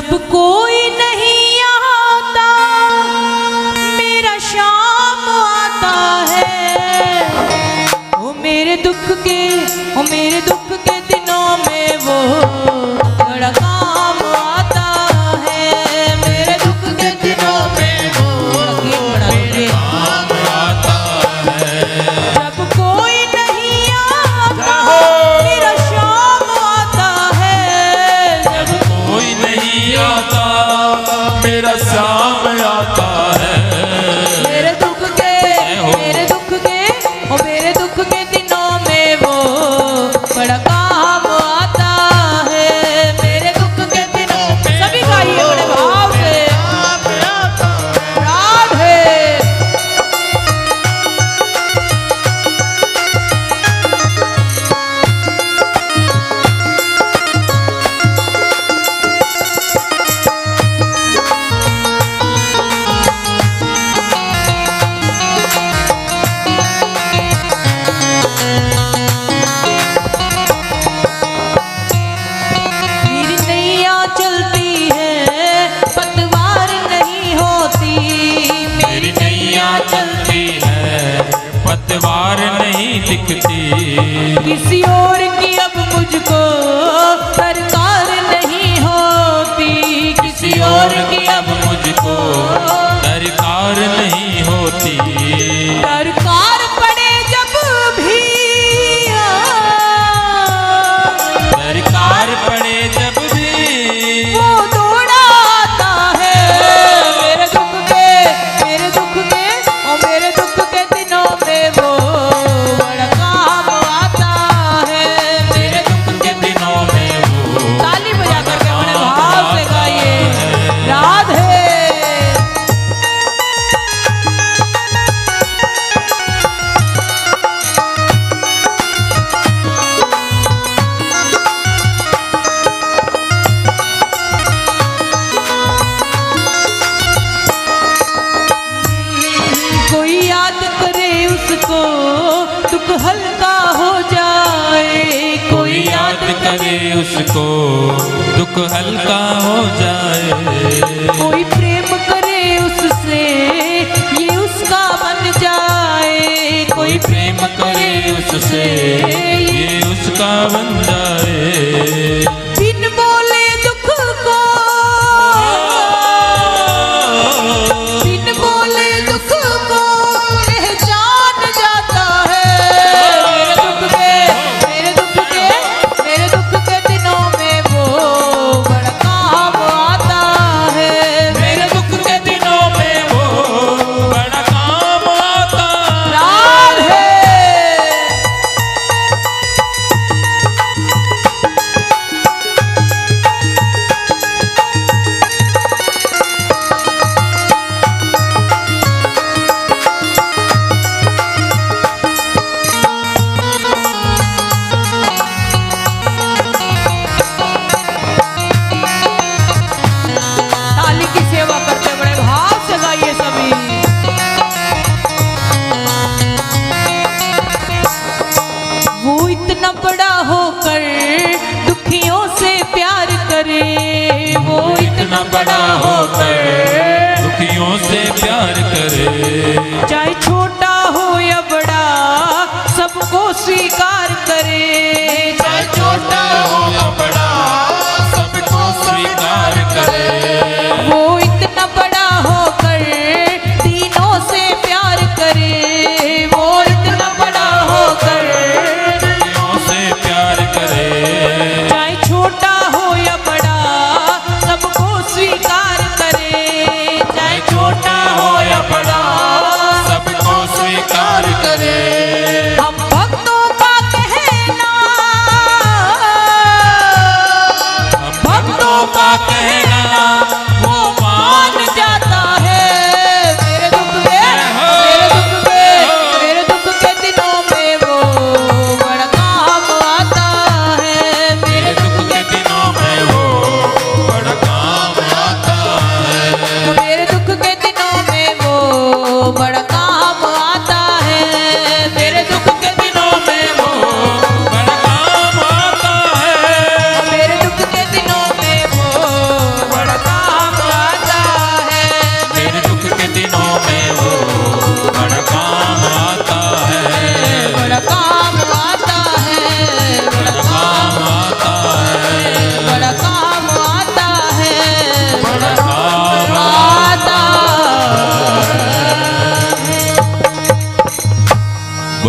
जब कोई नहीं आता मेरा शाम आता है, वो मेरे दुख के दिनों में वो बड़ा काम आता है। मेरे दुख के दिनों में वो मेरे काम आता है। जब कोई नहीं आता मेरा शाम आता है, जब कोई नहीं आता मेरा शाम आता है। मेरे दुख के दिनों में वो बड़ा काम आता है। मेरे दुख के दिनों में सभी गाइए बड़े भाव से। राधे पतवार नहीं दिखती, किसी और की अब मुझको सरकार नहीं होती। किसी और की अब मुझको दरकार नहीं होती। दरकार पड़े जब भी, दरकार पड़े जब भी वो दौड़ा आता है। मेरे दुख के और मेरे दुख के दिनों में वो बड़ा काम आता है। मेरे दुख के दिनों में वो ताली बजा करके बड़े भाव से गाइए। राधे कोई याद करे उसको दुख हल्का हो जाए। कोई याद करे उसको दुख हल्का हो जाए। कोई प्रेम करे उससे ये उसका बन जाए। कोई प्रेम करे उससे ये उसका बन जाए। बिन बोले दुख को, बिन बोले दुख को पहचान जाता है। मेरे दुख के दिनों में वो बड़ा काम आता है। मेरे दुख के दिनों में वो बड़ा काम आता है। राधे ताली की सेवा करते बड़े भाव से गाइए सभी। वो इतना बड़ा होकर दुखियों से प्यार करे। वो इतना बड़ा होकर दुखियों से प्यार करे। चाहे छोटा हो या बड़ा सबको स्वीकार करे। चाहे छोटा हो या बड़ा सबको स्वीकार करे। वो इतना बड़ा होकर तीनों से प्यार करे। वो इतना बड़ा होकर दुखियों से प्यार करे। चाहे छोटा हो या बड़ा सबको स्वीकार करे। चाहे छोटा हो या बड़ा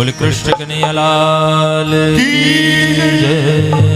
बोल कृष्ण कन्हैया लाल की जय।